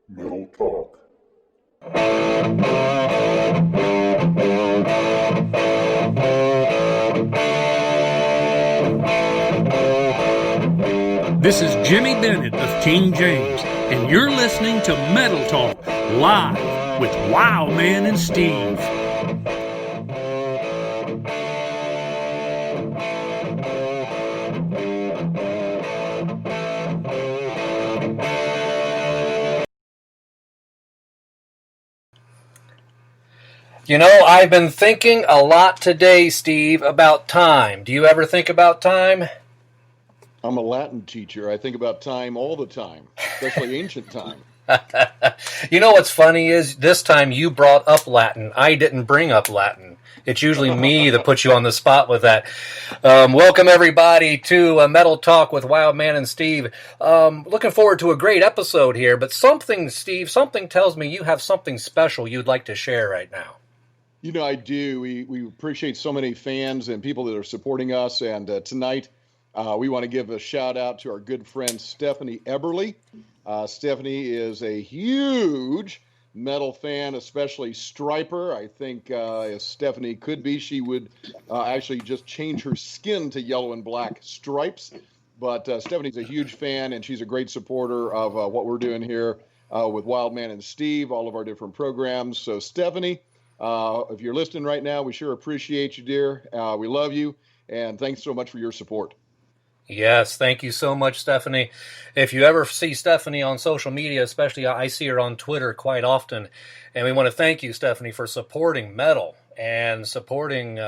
Metal Talk. This is Jimmy Bennett of King James, and you're listening to Metal Talk live with Wild Man and Steve. You know, I've been thinking a lot today, Steve, about time. Do you ever think about time? I'm a Latin teacher. I think about time all the time, especially ancient time. You know what's funny is this time you brought up Latin. I didn't bring up Latin. It's usually me that puts you on the spot with that. Welcome, everybody, to Metal Talk with Wild Man and Steve. Looking forward to a great episode here, but Steve, something tells me you have something special you'd like to share right now. You know, I do. We appreciate so many fans and people that are supporting us. And tonight, we want to give a shout out to our good friend Stephanie Eberly. Stephanie is a huge metal fan, especially Striper. I think if Stephanie could be, she would actually just change her skin to yellow and black stripes. But Stephanie's a huge fan, and she's a great supporter of what we're doing here with Wild Man and Steve, all of our different programs. So, Stephanie, if you're listening right now, we sure appreciate you, dear. We love you, and thanks so much for your support. Yes, thank you so much, Stephanie. If you ever see Stephanie on social media, especially I see her on Twitter quite often, and we want to thank you, Stephanie, for supporting metal and supporting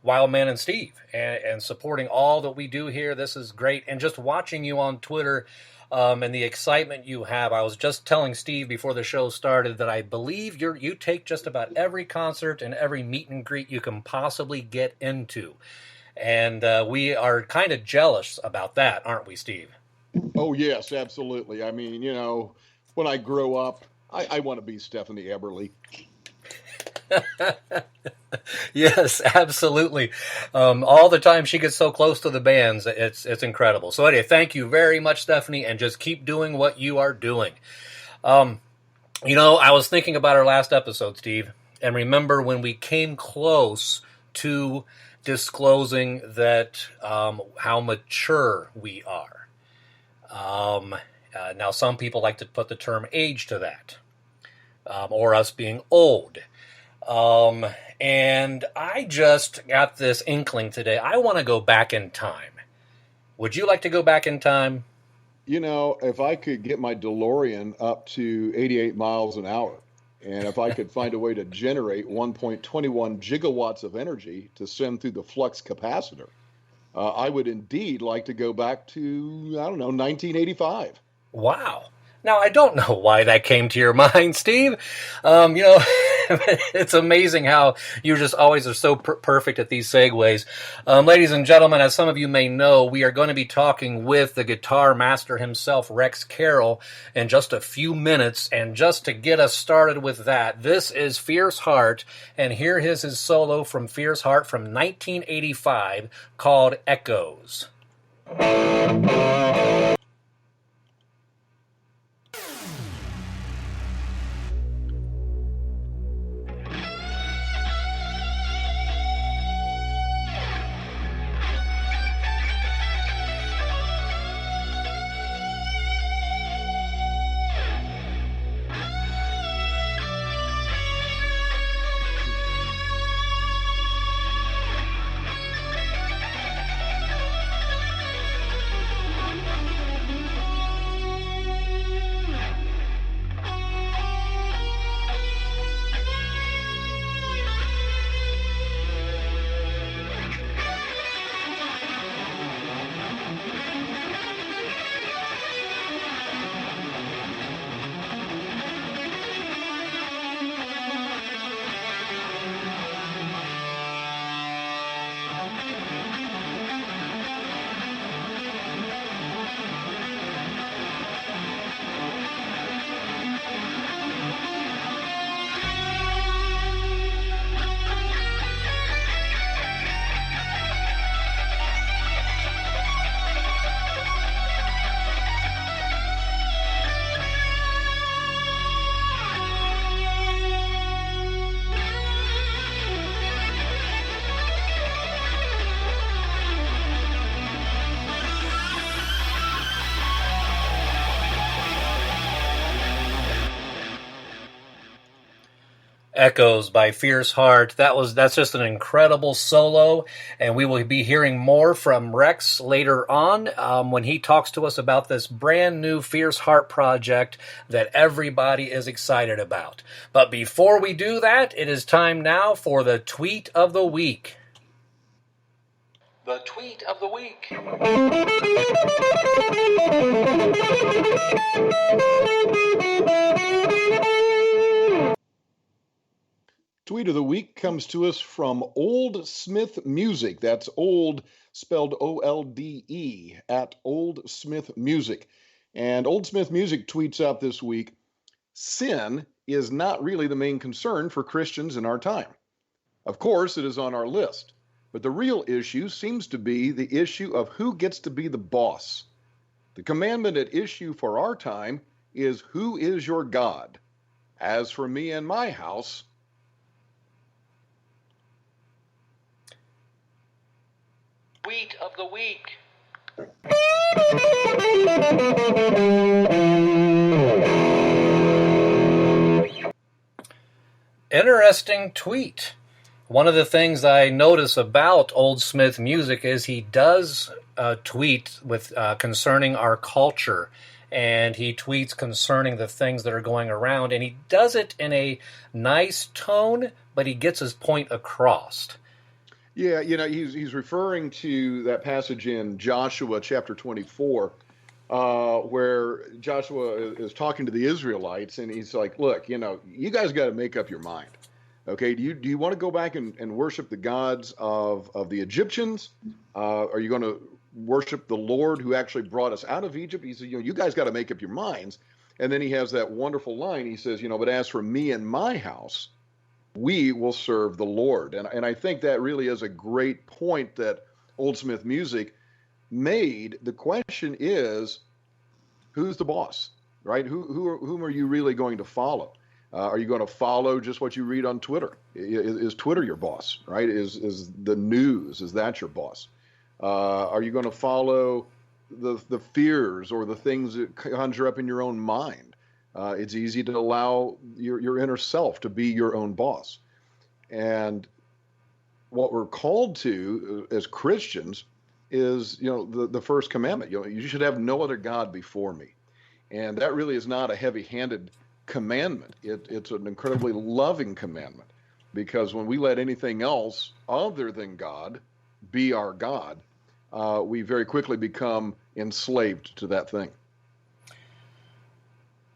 Wild Man and Steve and supporting all that we do here. This is great. And just watching you on Twitter and the excitement you have. I was just telling Steve before the show started that I believe you take just about every concert and every meet and greet you can possibly get into. And we are kind of jealous about that, aren't we, Steve? Oh, yes, absolutely. I mean, you know, when I grow up, I want to be Stephanie Eberly. Yes, absolutely. All the time she gets so close to the bands, it's incredible. So anyway, thank you very much, Stephanie, and just keep doing what you are doing. You know, I was thinking about our last episode, Steve, and remember when we came close to disclosing that how mature we are. Now, some people like to put the term age to that, or us being old. And I just got this inkling today. I want to go back in time. Would you like to go back in time? You know, if I could get my DeLorean up to 88 miles an hour, and if I could find a way to generate 1.21 gigawatts of energy to send through the flux capacitor, I would indeed like to go back to, I don't know, 1985. Wow. Now, I don't know why that came to your mind, Steve. You know, it's amazing how you just always are so perfect at these segues. Ladies and gentlemen, as some of you may know, we are going to be talking with the guitar master himself, Rex Carroll, in just a few minutes. And just to get us started with that, this is Fierce Heart, and here is his solo from Fierce Heart from 1985 called Echoes. Echoes by Fierce Heart. That's just an incredible solo, and we will be hearing more from Rex later on when he talks to us about this brand new Fierce Heart project that everybody is excited about. But before we do that, it is time now for the Tweet of the Week. The Tweet of the Week. Tweet of the week comes to us from Old Smith Music. That's old spelled O-L-D-E, at Old Smith Music. And Old Smith Music tweets out this week, sin is not really the main concern for Christians in our time. Of course, it is on our list, but the real issue seems to be the issue of who gets to be the boss. The commandment at issue for our time is, who is your God? As for me and my house, Tweet of the Week. Interesting tweet. One of the things I notice about Old Smith Music is he does tweet with concerning our culture, and he tweets concerning the things that are going around, and he does it in a nice tone, but he gets his point across. Yeah, he's referring to that passage in Joshua chapter 24, where Joshua is talking to the Israelites, and he's like, look, you guys got to make up your mind. Okay, do you want to go back and worship the gods of the Egyptians? Are you going to worship the Lord who actually brought us out of Egypt? He said, you guys got to make up your minds. And then he has that wonderful line. He says, but as for me and my house, we will serve the Lord. And I think that really is a great point that Old Smith Music made. The question is, who's the boss, right? Whom are you really going to follow? Are you going to follow just what you read on Twitter? Is Twitter your boss, right? Is the news, is that your boss? Are you going to follow the fears or the things that conjure up in your own mind? It's easy to allow your inner self to be your own boss. And what we're called to as Christians is, the first commandment. You should have no other God before me. And that really is not a heavy-handed commandment. It's an incredibly loving commandment, because when we let anything else other than God be our God, we very quickly become enslaved to that thing.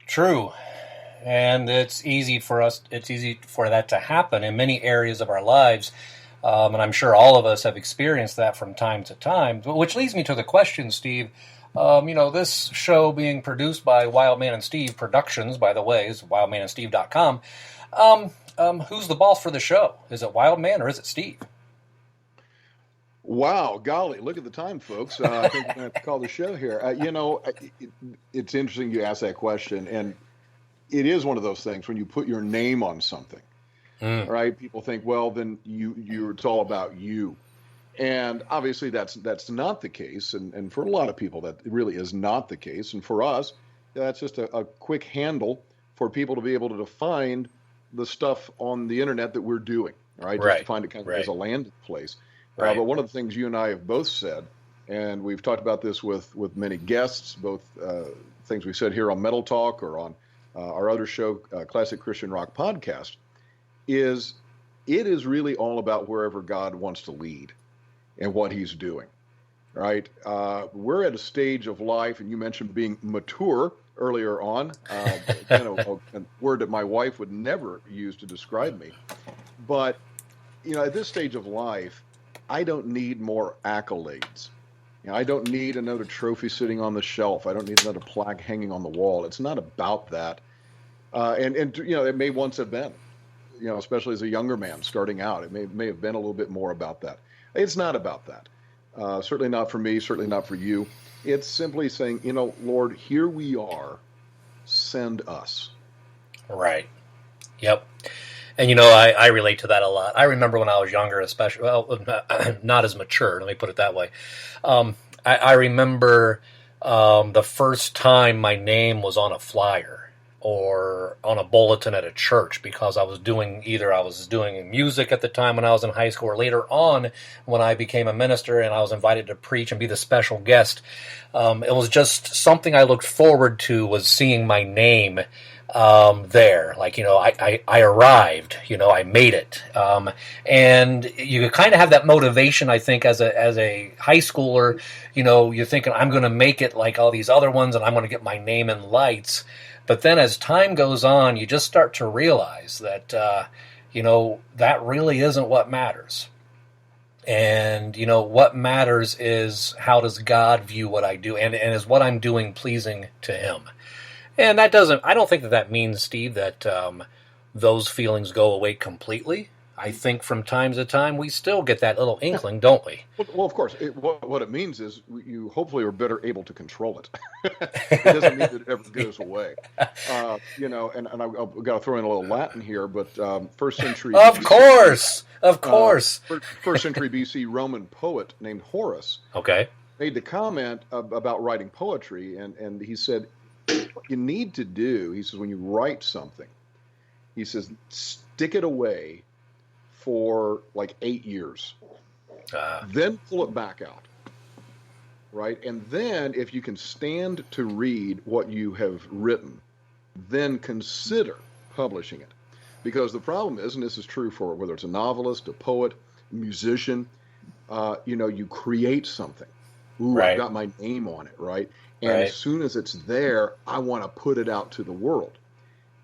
True. And it's easy for that to happen in many areas of our lives. And I'm sure all of us have experienced that from time to time, which leads me to the question, Steve. This show being produced by Wildman and Steve Productions, by the way, is wildmanandsteve.com. Who's the boss for the show? Is it Wildman or is it Steve? Wow, golly, look at the time, folks. I think we're going to have to call the show here. It's interesting you ask that question, and it is one of those things when you put your name on something, right? People think, well, then it's all about you. And obviously that's not the case, and for a lot of people that really is not the case. And for us, that's just a quick handle for people to be able to find the stuff on the internet that we're doing, right? Just to find it kind of as a landing place. Right. But one of the things you and I have both said, and we've talked about this with many guests, both things we said here on Metal Talk or on our other show, Classic Christian Rock Podcast, is it is really all about wherever God wants to lead and what he's doing, right? We're at a stage of life, and you mentioned being mature earlier on, a word that my wife would never use to describe me. But, at this stage of life, I don't need more accolades. I don't need another trophy sitting on the shelf. I don't need another plaque hanging on the wall. It's not about that. And it may once have been, especially as a younger man starting out. It may have been a little bit more about that. It's not about that. Certainly not for me, certainly not for you. It's simply saying, Lord, here we are. Send us. Right. Yep. And, I relate to that a lot. I remember when I was younger, especially, not as mature, let me put it that way. I remember the first time my name was on a flyer or on a bulletin at a church, because I was doing music at the time when I was in high school, or later on when I became a minister and I was invited to preach and be the special guest. It was just something I looked forward to, was seeing my name there. Like, I arrived, I made it. And you kind of have that motivation, I think, as a high schooler. You're thinking, I'm going to make it like all these other ones, and I'm going to get my name in lights. But then as time goes on, you just start to realize that, that really isn't what matters. And, what matters is, how does God view what I do? And is what I'm doing pleasing to Him? And I don't think that means, Steve, that those feelings go away completely. I think from time to time we still get that little inkling, don't we? Well, of course. What it means is you hopefully are better able to control it. It doesn't mean that it ever goes away. And I've got to throw in a little Latin here, but first century. Of course. First century BC Roman poet named Horace. Okay. Made the comment about writing poetry, and he said, what you need to do, he says, when you write something, he says, stick it away for like 8 years. Then pull it back out. Right? And then if you can stand to read what you have written, then consider publishing it. Because the problem is, and this is true for whether it's a novelist, a poet, a musician, you create something. Ooh, right. I've got my name on it, right? And right. As soon as it's there, I want to put it out to the world.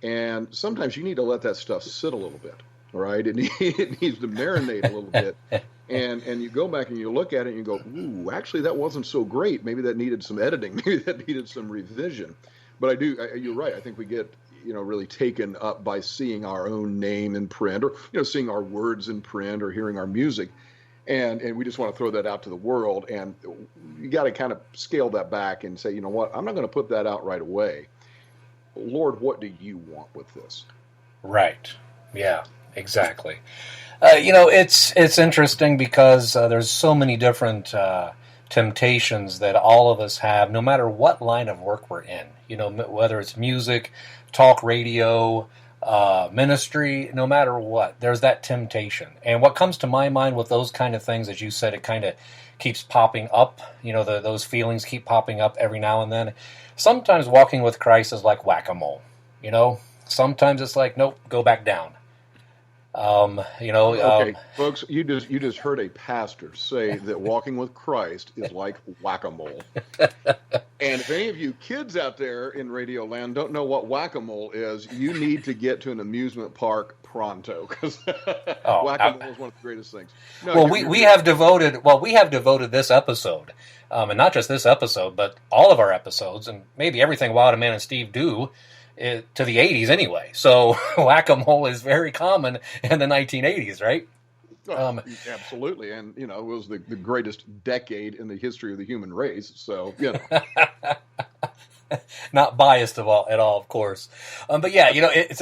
And sometimes you need to let that stuff sit a little bit, right? It needs to marinate a little bit. And you go back and you look at it and you go, ooh, actually that wasn't so great. Maybe that needed some editing. Maybe that needed some revision. But you're right. I think we get, really taken up by seeing our own name in print, or, seeing our words in print, or hearing our music. And we just want to throw that out to the world. And you got to kind of scale that back and say, you know what, I'm not going to put that out right away. Lord, what do you want with this? Right. Yeah, exactly. It's interesting because there's so many different temptations that all of us have, no matter what line of work we're in. Whether it's music, talk radio, ministry, no matter what, there's that temptation. And what comes to my mind with those kind of things, as you said, it kind of keeps popping up. Those feelings keep popping up every now and then. Sometimes walking with Christ is like whack-a-mole. Sometimes it's like, nope, go back down. Okay, folks, you just heard a pastor say that walking with Christ is like whack-a-mole. And if any of you kids out there in Radio Land don't know what whack-a-mole is, you need to get to an amusement park pronto, because whack-a-mole is one of the greatest things. No, we have devoted this episode, and not just this episode, but all of our episodes, and maybe everything Wild Man and Steve do, to the 80s anyway. So whack-a-mole is very common in the 1980s, right? Absolutely. And, it was the greatest decade in the history of the human race. So, Not biased at all, of course. But yeah,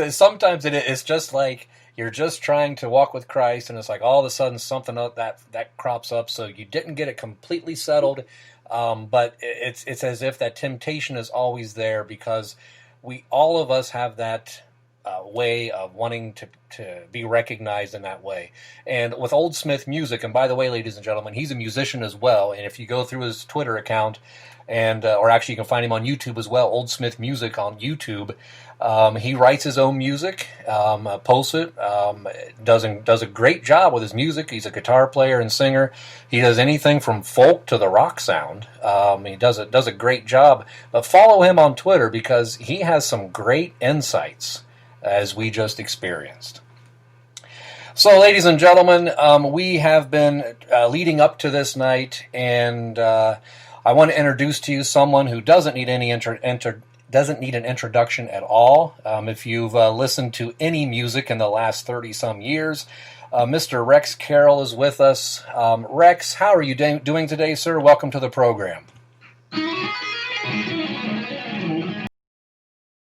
sometimes it's just like you're just trying to walk with Christ, and it's like all of a sudden something that crops up, so you didn't get it completely settled. But it's as if that temptation is always there, because all of us have that way of wanting to be recognized in that way. And with Old Smith Music, and by the way, ladies and gentlemen, he's a musician as well. And if you go through his Twitter account, or actually you can find him on YouTube as well, Old Smith Music on YouTube, he writes his own music, posts it, does a great job with his music. He's a guitar player and singer. He does anything from folk to the rock sound. He does a great job. But follow him on Twitter, because he has some great insights, as we just experienced. So, ladies and gentlemen, we have been leading up to this night, and I want to introduce to you someone who doesn't need any doesn't need an introduction at all. If you've listened to any music in the last 30-some years, Mr. Rex Carroll is with us. Rex, how are you doing today, sir? Welcome to the program.